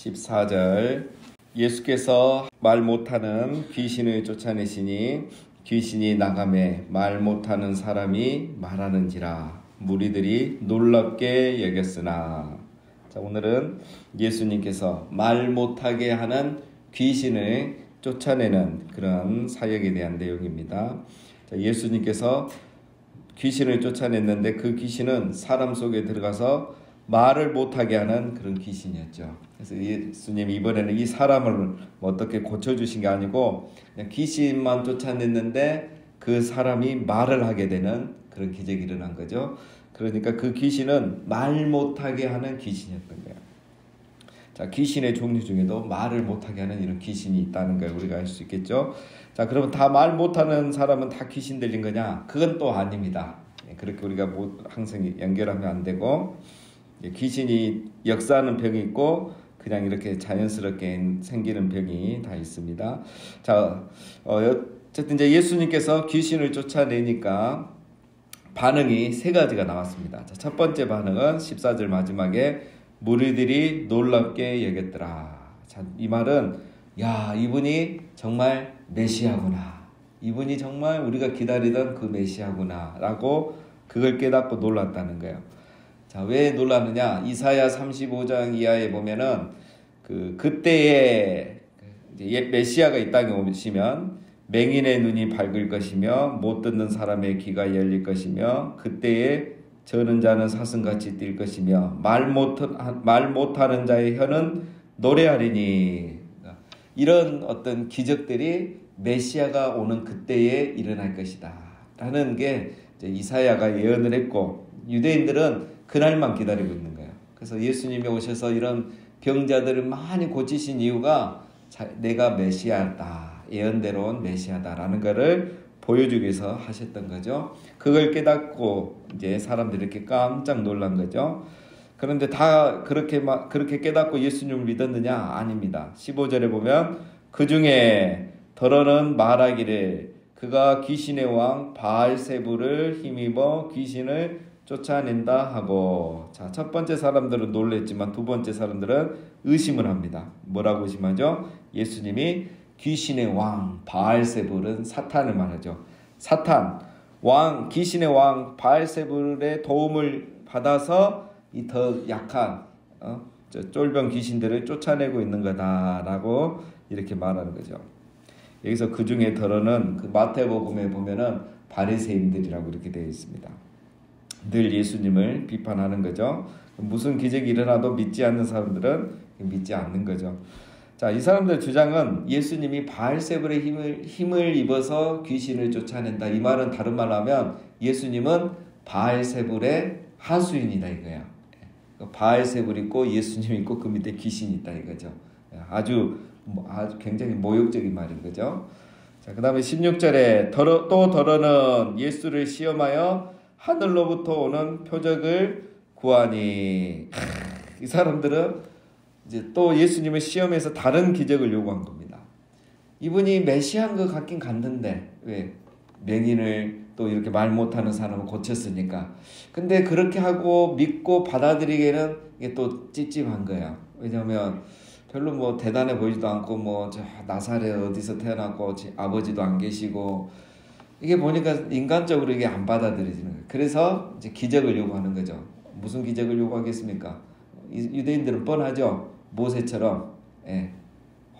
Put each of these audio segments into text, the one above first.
14절 예수께서 말 못하는 귀신을 쫓아내시니 귀신이 나가매 말 못하는 사람이 말하는지라 무리들이 놀랍게 여겼으나. 자, 오늘은 예수님께서 말 못하게 하는 귀신을 쫓아내는 그런 사역에 대한 내용입니다. 자, 예수님께서 귀신을 쫓아냈는데 그 귀신은 사람 속에 들어가서 말을 못하게 하는 그런 귀신이었죠. 그래서 예수님이 이번에는 이 사람을 어떻게 고쳐주신 게 아니고 그냥 귀신만 쫓아냈는데 그 사람이 말을 하게 되는 그런 기적이 일어난 거죠. 그러니까 그 귀신은 말 못하게 하는 귀신이었던 거예요. 자, 귀신의 종류 중에도 말을 못하게 하는 이런 귀신이 있다는 걸 우리가 알 수 있겠죠. 자, 그러면 다 말 못하는 사람은 다 귀신 들린 거냐? 그건 또 아닙니다. 그렇게 우리가 항상 연결하면 안 되고, 귀신이 역사하는 병이 있고 그냥 이렇게 자연스럽게 생기는 병이 다 있습니다. 자, 어쨌든 이제 예수님께서 귀신을 쫓아내니까 반응이 세 가지가 나왔습니다. 자, 첫 번째 반응은 14절 마지막에 무리들이 놀랍게 여겼더라. 자, 이 말은 야, 이분이 정말 메시아구나. 이분이 정말 우리가 기다리던 그 메시아구나 라고 그걸 깨닫고 놀랐다는 거예요. 자, 왜 놀랐느냐? 이사야 35장 이하에 보면은 그때에 메시아가 이 땅에 오시면 맹인의 눈이 밝을 것이며 못 듣는 사람의 귀가 열릴 것이며 그때에 저는 자는 사슴같이 뛸 것이며 말 못하는 자의 혀는 노래하리니. 이런 어떤 기적들이 메시아가 오는 그때에 일어날 것이다 라는 게 이제 이사야가 예언을 했고, 유대인들은 그날만 기다리고 있는 거예요. 그래서 예수님이 오셔서 이런 병자들을 많이 고치신 이유가 내가 메시아다, 예언대로 온 메시아다라는 것을 보여주기 위해서 하셨던 거죠. 그걸 깨닫고 이제 사람들이 이렇게 깜짝 놀란 거죠. 그런데 다 그렇게 깨닫고 예수님을 믿었느냐? 아닙니다. 15절에 보면 그 중에 더러는 말하기를 그가 귀신의 왕 바알세불을 힘입어 귀신을 쫓아낸다 하고. 자, 첫 번째 사람들은 놀랬지만 두 번째 사람들은 의심을 합니다. 뭐라고 의심하죠? 예수님이 귀신의 왕 바알세불은 사탄을 말하죠. 사탄 왕, 귀신의 왕 바알세불의 도움을 받아서 이 더 약한 쫄병 귀신들을 쫓아내고 있는 거다라고 이렇게 말하는 거죠. 여기서 그 중에 더러는 그 마태복음에 보면은 바리새인들이라고 이렇게 되어 있습니다. 늘 예수님을 비판하는 거죠. 무슨 기적이 일어나도 믿지 않는 사람들은 믿지 않는 거죠. 자, 이 사람들 주장은 예수님이 바알세불의 힘을 입어서 귀신을 쫓아낸다. 이 말은 다른 말로 하면 예수님은 바알세불의 하수인이다 이거야. 바알세불 있고 예수님 있고 그 밑에 귀신이 있다 이거죠. 아주 굉장히 모욕적인 말인 거죠. 자, 그 다음에 16절에 또 더러는 예수를 시험하여 하늘로부터 오는 표적을 구하니. 이 사람들은 이제 또 예수님을 시험해서 다른 기적을 요구한 겁니다. 이분이 메시아인 것 같긴 같는데 왜 맹인을 또 이렇게 말 못하는 사람을 고쳤으니까. 근데 그렇게 하고 믿고 받아들이기에는 이게 또 찝찝한 거야. 왜냐하면 별로 뭐 대단해 보이지도 않고 뭐 저 나사렛 어디서 태어났고 아버지도 안 계시고 이게 보니까 인간적으로 이게 안 받아들여지는 거예요. 그래서 이제 기적을 요구하는 거죠. 무슨 기적을 요구하겠습니까? 유대인들은 뻔하죠. 모세처럼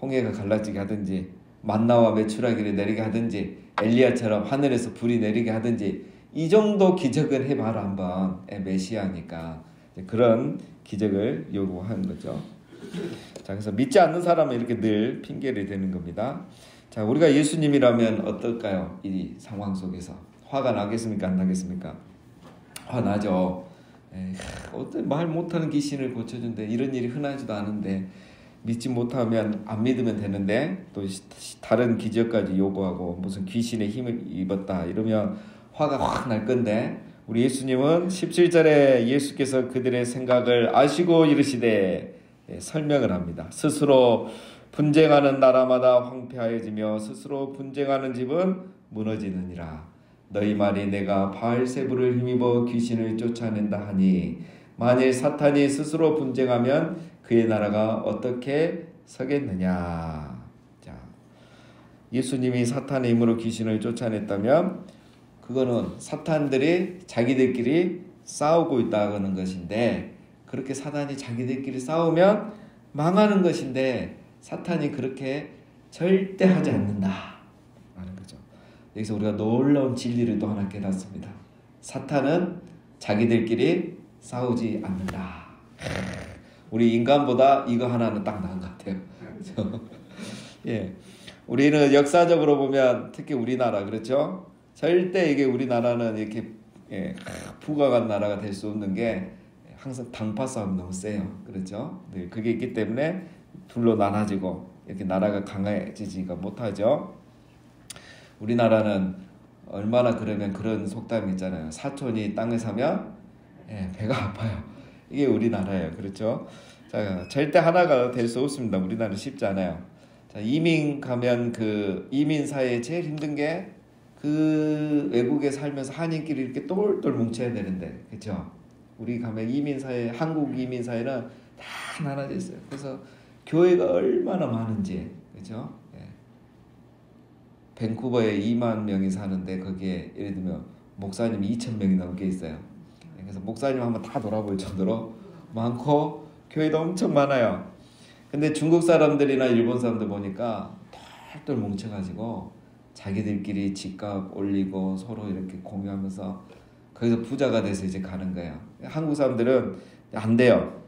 홍해가 갈라지게 하든지 만나와 메추라기를 내리게 하든지 엘리야처럼 하늘에서 불이 내리게 하든지 이 정도 기적을 해봐라 한번. 메시아니까 그런 기적을 요구하는 거죠. 자, 그래서 믿지 않는 사람은 이렇게 늘 핑계를 대는 겁니다. 자, 우리가 예수님이라면 어떨까요? 이 상황 속에서 화가 나겠습니까? 안 나겠습니까? 화나죠. 어떤 말 못하는 귀신을 고쳐준대. 이런 일이 흔하지도 않은데 믿지 못하면 안 믿으면 되는데 또 다른 기적까지 요구하고 무슨 귀신의 힘을 입었다 이러면 화가 확 날 건데, 우리 예수님은 17절에 예수께서 그들의 생각을 아시고 이르시되 설명을 합니다. 스스로 분쟁하는 나라마다 황폐하여지며 스스로 분쟁하는 집은 무너지느니라. 너희 말이 내가 바알세불을 힘입어 귀신을 쫓아낸다 하니 만일 사탄이 스스로 분쟁하면 그의 나라가 어떻게 서겠느냐. 자, 예수님이 사탄의 힘으로 귀신을 쫓아냈다면 그거는 사탄들이 자기들끼리 싸우고 있다는 것인데, 그렇게 사탄이 자기들끼리 싸우면 망하는 것인데 사탄이 그렇게 절대 하지 않는다 라는 거죠. 여기서 우리가 놀라운 진리를 또 하나 깨닫습니다. 사탄은 자기들끼리 싸우지 않는다. 우리 인간보다 이거 하나는 딱 나은 것 같아요. 예, 우리는 역사적으로 보면 특히 우리나라, 그렇죠? 절대 이게 우리나라는 이렇게 부강한 나라가 될 수 없는 게 항상 당파 싸움이 너무 세요. 그렇죠? 네, 그게 있기 때문에 둘로 나눠지고 이렇게 나라가 강해지지가 못하죠. 우리나라는 얼마나 그러면 그런 속담이 있잖아요. 사촌이 땅을 사면 배가 아파요. 이게 우리나라예요. 그렇죠? 자, 절대 하나가 될 수 없습니다. 우리나라는 쉽지 않아요. 자, 이민 가면 그 이민 사회에 제일 힘든 게 그 외국에 살면서 한인끼리 이렇게 똘똘 뭉쳐야 되는데, 그렇죠? 우리 가면 이민 사회, 한국 이민 사회는 다 나눠져 있어요. 그래서 교회가 얼마나 많은지, 그렇죠? 밴쿠버에 2만 명이 사는데 거기에 예를 들면 목사님이 2,000명이 넘게 있어요. 그래서 목사님 한번 다 돌아볼 정도로 많고 교회도 엄청 많아요. 근데 중국 사람들이나 일본 사람들 보니까 똘똘 뭉쳐가지고 자기들끼리 집값 올리고 서로 이렇게 공유하면서 거기서 부자가 돼서 이제 가는 거예요. 한국 사람들은 안 돼요.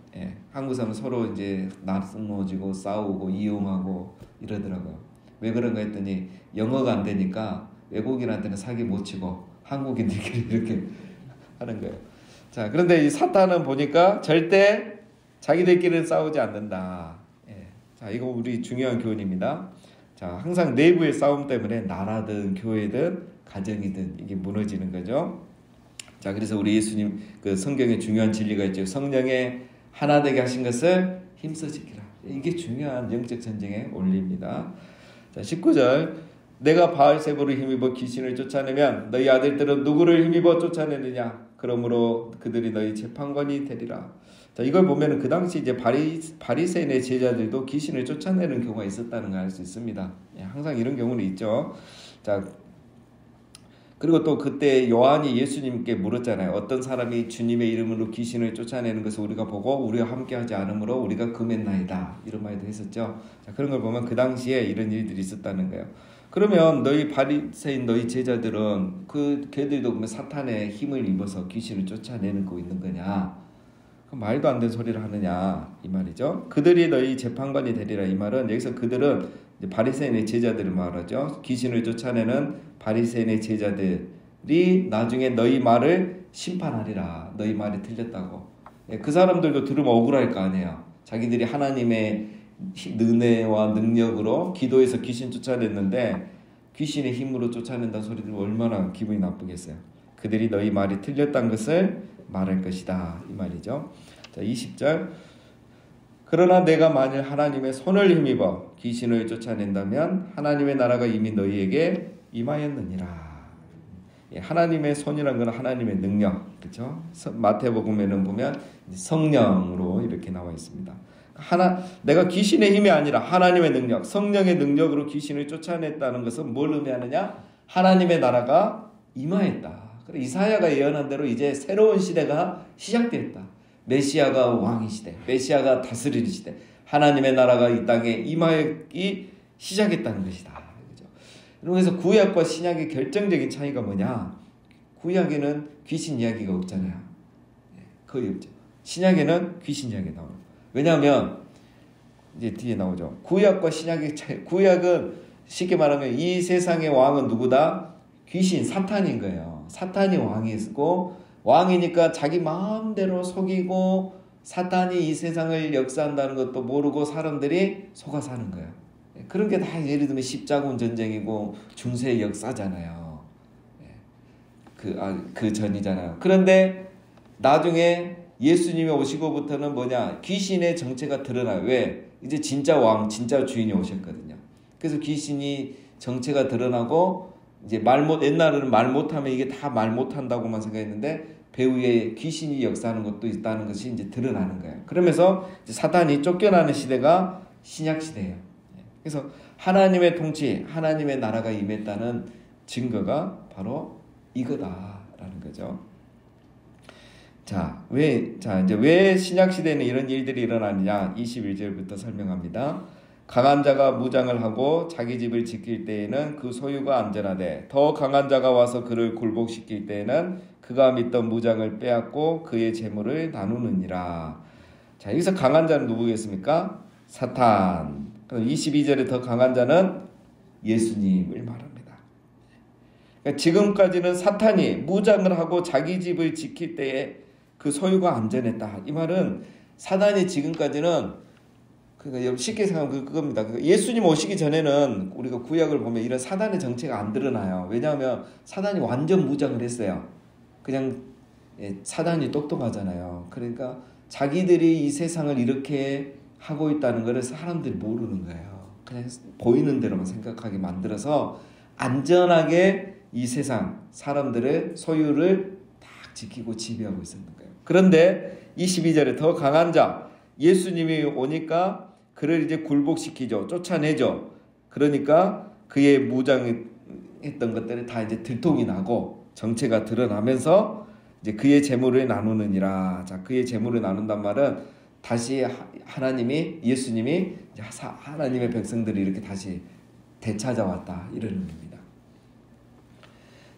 한국 사람은 서로 이제 나누어지고 싸우고 이용하고 이러더라고요. 왜 그런가 했더니 영어가 안 되니까 외국인한테는 사기 못 치고 한국인들끼리 이렇게 하는 거예요. 자, 그런데 이 사탄은 보니까 절대 자기들끼리는 싸우지 않는다. 자, 이거 우리 중요한 교훈입니다. 자, 항상 내부의 싸움 때문에 나라든 교회든 가정이든 이게 무너지는 거죠. 자, 그래서 우리 예수님 그 성경에 중요한 진리가 있죠. 성령의 하나 되게 하신 것을 힘써 지키라. 이게 중요한 영적 전쟁의 원리입니다. 자, 19절. 내가 바알세보를 힘입어 귀신을 쫓아내면 너희 아들들은 누구를 힘입어 쫓아내느냐? 그러므로 그들이 너희 재판관이 되리라. 자, 이걸 보면 그 당시 이제 바리새인의 제자들도 귀신을 쫓아내는 경우가 있었다는 걸 알 수 있습니다. 항상 이런 경우는 있죠. 자, 그리고 또 그때 요한이 예수님께 물었잖아요. 어떤 사람이 주님의 이름으로 귀신을 쫓아내는 것을 우리가 보고 우리와 함께하지 않으므로 우리가 금했나이다. 이런 말도 했었죠. 자, 그런 걸 보면 그 당시에 이런 일들이 있었다는 거예요. 그러면 너희 바리새인 너희 제자들은 걔들도 그러면 사탄의 힘을 입어서 귀신을 쫓아내는 거 있는 거냐? 말도 안 되는 소리를 하느냐 이 말이죠. 그들이 너희 재판관이 되리라. 이 말은 여기서 그들은 바리새인의 제자들을 말하죠. 귀신을 쫓아내는 바리새인의 제자들이 나중에 너희 말을 심판하리라. 너희 말이 틀렸다고. 그 사람들도 들으면 억울할 거 아니에요. 자기들이 하나님의 은혜와 능력으로 기도해서 귀신 쫓아냈는데 귀신의 힘으로 쫓아낸다는 소리 들으면 얼마나 기분이 나쁘겠어요. 그들이 너희 말이 틀렸다는 것을 말할 것이다 이 말이죠. 자, 20절. 그러나 내가 만일 하나님의 손을 힘입어 귀신을 쫓아낸다면 하나님의 나라가 이미 너희에게 임하였느니라. 하나님의 손이라는 건 하나님의 능력, 그렇죠? 마태복음에는 보면 성령으로 이렇게 나와 있습니다. 내가 귀신의 힘이 아니라 하나님의 능력, 성령의 능력으로 귀신을 쫓아냈다는 것은 뭘 의미하느냐? 하나님의 나라가 임하였다. 이사야가 예언한 대로 이제 새로운 시대가 시작됐다. 메시아가 왕의 시대, 메시아가 다스리는 시대, 하나님의 나라가 이 땅에 임하기 시작했다는 것이다. 그렇죠? 그래서 구약과 신약의 결정적인 차이가 뭐냐? 구약에는 귀신 이야기가 없잖아요. 거의 없죠. 신약에는 귀신 이야기가 나와요. 왜냐하면 이제 뒤에 나오죠. 구약과 신약의 차이. 구약은 쉽게 말하면 이 세상의 왕은 누구다? 귀신, 사탄인 거예요. 사탄이 왕이고 왕이니까 자기 마음대로 속이고 사탄이 이 세상을 역사한다는 것도 모르고 사람들이 속아 사는 거예요. 그런 게 다 예를 들면 십자군 전쟁이고 중세의 역사잖아요. 그 전이잖아요. 그런데 나중에 예수님이 오시고부터는 뭐냐? 귀신의 정체가 드러나요. 왜? 이제 진짜 왕, 진짜 주인이 오셨거든요. 그래서 귀신이 정체가 드러나고 이제 옛날에는 말 못하면 이게 다 말 못한다고만 생각했는데 배후에 귀신이 역사하는 것도 있다는 것이 이제 드러나는 거예요. 그러면서 이제 사탄이 쫓겨나는 시대가 신약 시대예요. 그래서 하나님의 통치, 하나님의 나라가 임했다는 증거가 바로 이거다라는 거죠. 이제 왜 신약 시대에는 이런 일들이 일어나느냐? 21절부터 설명합니다. 강한 자가 무장을 하고 자기 집을 지킬 때에는 그 소유가 안전하되 더 강한 자가 와서 그를 굴복시킬 때에는 그가 믿던 무장을 빼앗고 그의 재물을 나누느니라. 자, 여기서 강한 자는 누구겠습니까? 사탄. 22절에 더 강한 자는 예수님을 말합니다. 그러니까 지금까지는 사탄이 무장을 하고 자기 집을 지킬 때에 그 소유가 안전했다. 이 말은 사탄이 지금까지는 그러니까 쉽게 생각하면 그겁니다. 예수님 오시기 전에는 우리가 구약을 보면 이런 사탄의 정체가 안 드러나요. 왜냐하면 사탄이 완전 무장을 했어요. 그냥 사탄이 똑똑하잖아요. 그러니까 자기들이 이 세상을 이렇게 하고 있다는 것을 사람들이 모르는 거예요. 그냥 보이는 대로만 생각하게 만들어서 안전하게 이 세상 사람들의 소유를 딱 지키고 지배하고 있었는 거예요. 그런데 22절에 더 강한 자 예수님이 오니까 그를 이제 굴복시키죠. 쫓아내죠. 그러니까 그의 무장했던 것들이 다 이제 들통이 나고 정체가 드러나면서 이제 그의 재물을 나누느니라. 자, 그의 재물을 나눈단 말은 다시 예수님이 하나님의 백성들이 이렇게 다시 되찾아왔다 이러는 겁니다.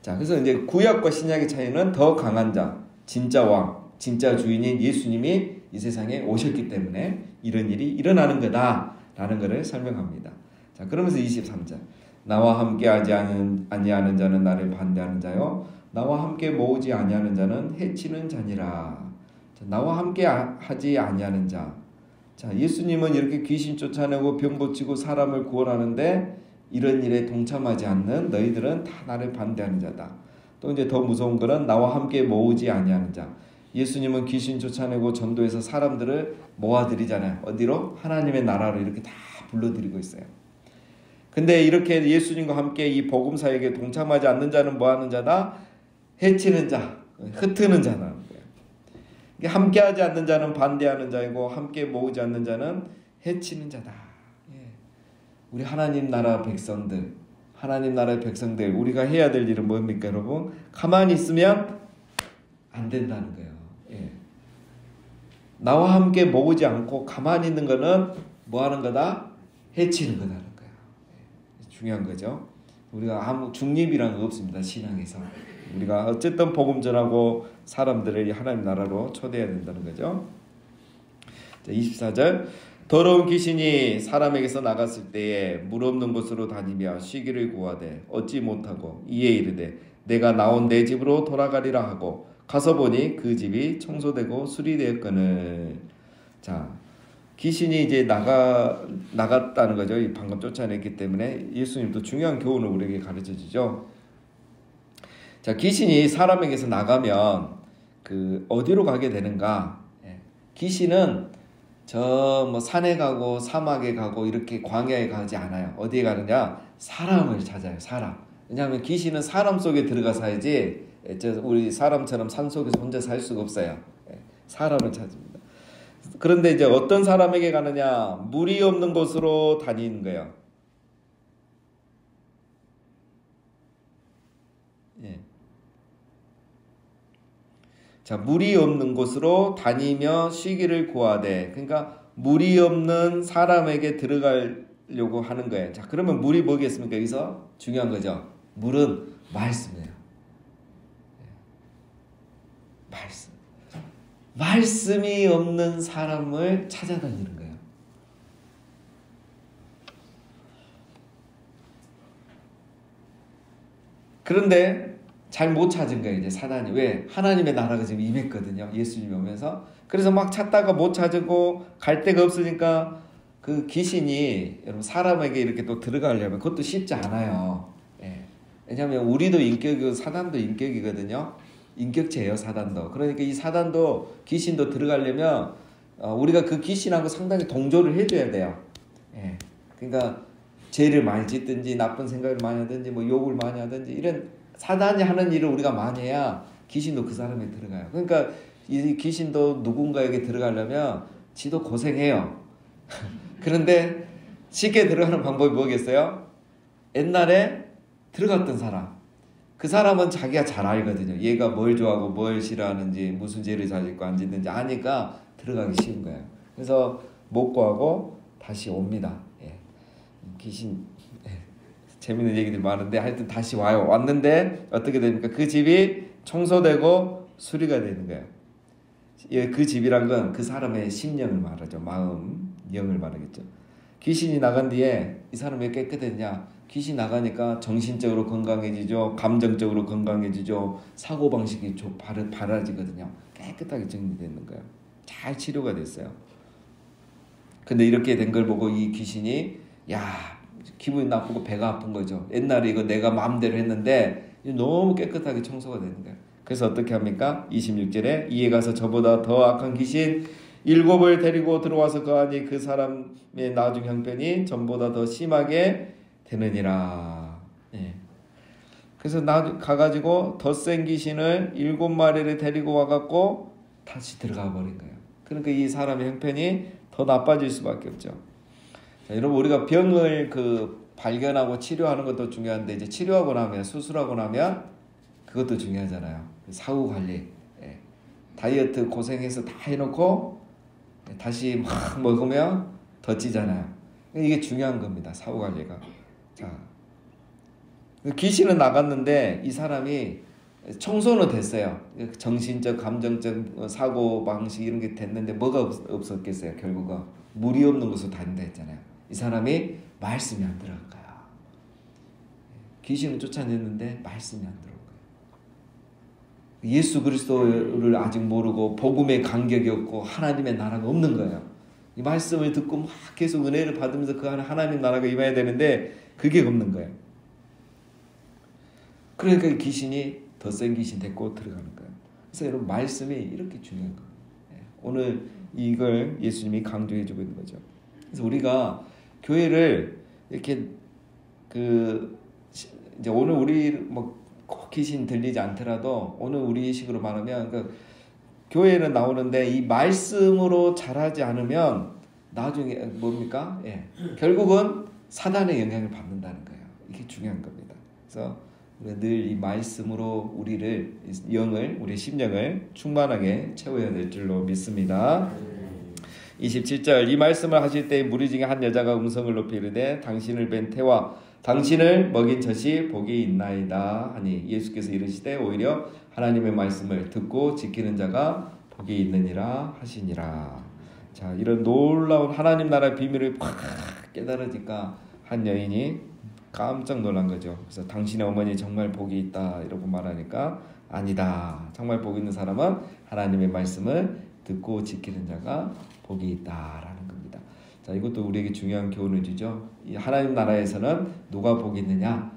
자, 그래서 이제 구약과 신약의 차이는 더 강한 자, 진짜 왕, 진짜 주인인 예수님이 이 세상에 오셨기 때문에 이런 일이 일어나는 거다라는 것을 설명합니다. 자, 그러면서 23절 나와 함께 하지 아니하는 자는 나를 반대하는 자요 나와 함께 모으지 아니하는 자는 해치는 자니라. 자, 나와 함께 하지 아니하는 자. 자, 예수님은 이렇게 귀신 쫓아내고 병 고치고 사람을 구원하는데 이런 일에 동참하지 않는 너희들은 다 나를 반대하는 자다. 또 이제 더 무서운 거는 나와 함께 모으지 아니하는 자. 예수님은 귀신 쫓아내고 전도해서 사람들을 모아들이잖아요. 어디로? 하나님의 나라로 이렇게 다 불러들이고 있어요. 근데 이렇게 예수님과 함께 이 복음 사역에 동참하지 않는 자는 뭐 하는 자다? 해치는 자, 흩트는 자라는 거예요. 함께하지 않는 자는 반대하는 자이고 함께 모으지 않는 자는 해치는 자다. 우리 하나님 나라 백성들, 하나님 나라의 백성들, 우리가 해야 될 일은 뭡니까, 여러분? 가만히 있으면 안 된다는 거예요. 나와 함께 모으지 않고 가만히 있는 거는 뭐 하는 거다? 해치는 거다는 거예요. 중요한 거죠. 우리가 아무 중립이란 거 없습니다. 신앙에서. 우리가 어쨌든 복음 전하고 사람들을 하나님 나라로 초대해야 된다는 거죠. 자, 24절 더러운 귀신이 사람에게서 나갔을 때에 물 없는 곳으로 다니며 쉬기를 구하되 얻지 못하고 이에 이르되 내가 나온 내 집으로 돌아가리라 하고 가서 보니 그 집이 청소되고 수리되었거늘. 자, 귀신이 이제 나갔다는 거죠. 방금 쫓아냈기 때문에 예수님도 중요한 교훈을 우리에게 가르쳐 주죠. 자, 귀신이 사람에게서 나가면 그 어디로 가게 되는가? 귀신은 저 뭐 산에 가고 사막에 가고 이렇게 광야에 가지 않아요. 어디에 가느냐? 사람을 찾아요. 사람. 왜냐하면 귀신은 사람 속에 들어가 살지 우리 사람처럼 산 속에서 혼자 살 수가 없어요. 사람을 찾습니다. 그런데 이제 어떤 사람에게 가느냐? 물이 없는 곳으로 다니는 거예요. 자, 물이 없는 곳으로 다니며 쉬기를 구하되, 그러니까 물이 없는 사람에게 들어가려고 하는 거예요. 자, 그러면 물이 뭐겠습니까? 여기서 중요한 거죠. 물은 말씀이에요. 말씀. 말씀이 없는 사람을 찾아다니는 거예요. 그런데 잘 못 찾은 거예요, 이제 사단이. 왜? 하나님의 나라가 지금 임했거든요. 예수님이 오면서. 그래서 막 찾다가 못 찾고 갈 데가 없으니까 그 귀신이 여러분 사람에게 이렇게 또 들어가려면 그것도 쉽지 않아요. 왜냐하면 우리도 인격이고 사단도 인격이거든요. 인격체예요, 사단도. 그러니까 이 사단도 귀신도 들어가려면 우리가 그 귀신하고 상당히 동조를 해줘야 돼요. 그러니까 죄를 많이 짓든지 나쁜 생각을 많이 하든지 뭐 욕을 많이 하든지 이런 사단이 하는 일을 우리가 많이 해야 귀신도 그 사람에 들어가요. 그러니까 이 귀신도 누군가에게 들어가려면 지도 고생해요. 그런데 쉽게 들어가는 방법이 뭐겠어요? 옛날에 들어갔던 사람, 그 사람은 자기가 잘 알거든요. 얘가 뭘 좋아하고 뭘 싫어하는지, 무슨 죄를 잘 짓고 안 짓는지 아니까 들어가기 쉬운 거예요. 그래서 못 구하고 다시 옵니다. 예. 귀신 재밌는 얘기들 많은데 하여튼 다시 와요. 왔는데 어떻게 됩니까? 그 집이 청소되고 수리가 되는 거예요. 그 집이란 건 그 사람의 심령을 말하죠. 마음, 영을 말하겠죠. 귀신이 나간 뒤에 이 사람이 왜 깨끗했냐? 귀신 나가니까 정신적으로 건강해지죠. 감정적으로 건강해지죠. 사고방식이 바라지거든요. 깨끗하게 정리되는 거예요. 잘 치료가 됐어요. 근데 이렇게 된 걸 보고 이 귀신이 기분이 나쁘고 배가 아픈 거죠. 옛날에 이거 내가 마음대로 했는데 너무 깨끗하게 청소가 되는 거예요. 그래서 어떻게 합니까? 26절에 이에 가서 저보다 더 악한 귀신 7을 데리고 들어와서 거하니 그 사람의 나중 형편이 전보다 더 심하게 되느니라. 예. 그래서 가가지고 더 센 귀신을 7마리를 데리고 와갖고 다시 들어가 버린 거예요. 그러니까 이 사람의 형편이 더 나빠질 수밖에 없죠. 자, 여러분 우리가 병을 발견하고 치료하는 것도 중요한데 이제 치료하고 나면 수술하고 나면 그것도 중요하잖아요. 사후 관리, 다이어트 고생해서 다 해놓고 다시 막 먹으면 더 찌잖아요. 이게 중요한 겁니다. 사후 관리가. 자, 귀신은 나갔는데 이 사람이 청소는 됐어요. 정신적, 감정적 사고 방식 이런 게 됐는데 뭐가 없었겠어요. 결국은 물이 없는 곳으로 다닌다 했잖아요. 이 사람이 말씀이 안 들어간 거야. 귀신을 쫓아냈는데 말씀이 안 들어간 거예요. 예수 그리스도를 아직 모르고 복음의 간격이 없고 하나님의 나라가 없는 거예요. 이 말씀을 듣고 막 계속 은혜를 받으면서 그 안에 하나님 나라가 임해야 되는데 그게 없는 거예요. 그러니까 귀신이 더 센 귀신 데리고 들어가는 거예요. 그래서 여러분 말씀이 이렇게 중요한 거예요. 오늘 이걸 예수님이 강조해 주고 있는 거죠. 그래서 우리가 교회를 이렇게 이제 오늘 우리 꼭 귀신 들리지 않더라도 오늘 우리 식으로 말하면 교회는 나오는데 이 말씀으로 잘하지 않으면 나중에 뭡니까? 결국은 사단의 영향을 받는다는 거예요. 이게 중요한 겁니다. 그래서 우리가 늘 이 말씀으로 우리를 영을 우리 심령을 충만하게 채워야 될 줄로 믿습니다. 27절 이 말씀을 하실 때 무리 중에 한 여자가 음성을 높이 이르되 당신을 뵌 태와 당신을 먹인 젖이 복이 있나이다 하니 예수께서 이르시되 오히려 하나님의 말씀을 듣고 지키는 자가 복이 있느니라 하시니라. 자, 이런 놀라운 하나님 나라의 비밀을 팍 깨달으니까 한 여인이 깜짝 놀란 거죠. 그래서 당신의 어머니 정말 복이 있다 이러고 말하니까 아니다. 정말 복 있는 사람은 하나님의 말씀을 듣고 지키는 자가 복이 있다라는 겁니다. 자, 이것도 우리에게 중요한 교훈을 주죠. 이 하나님 나라에서는 누가 복이 있느냐?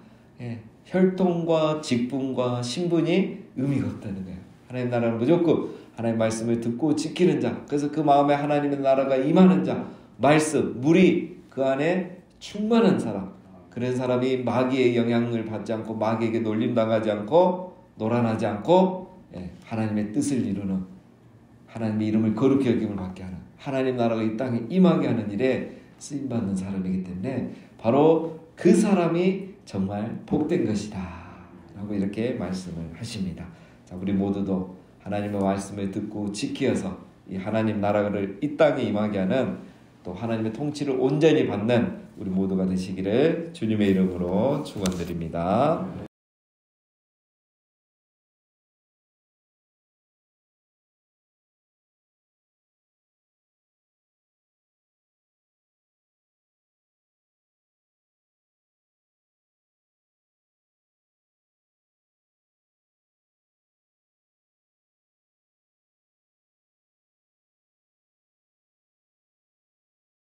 혈통과 직분과 신분이 의미가 없다는 거예요. 하나님 나라는 무조건 하나님 말씀을 듣고 지키는 자. 그래서 그 마음에 하나님의 나라가 임하는 자. 말씀, 물이 그 안에 충만한 사람. 그런 사람이 마귀의 영향을 받지 않고 마귀에게 놀림당하지 않고 노란하지 않고 하나님의 뜻을 이루는 하나님의 이름을 거룩히 여김을 받게 하는 하나님 나라가 이 땅에 임하게 하는 일에 쓰임받는 사람이기 때문에 바로 그 사람이 정말 복된 것이다 라고 이렇게 말씀을 하십니다. 자, 우리 모두도 하나님의 말씀을 듣고 지키어서 이 하나님 나라를 이 땅에 임하게 하는 또 하나님의 통치를 온전히 받는 우리 모두가 되시기를 주님의 이름으로 축원드립니다.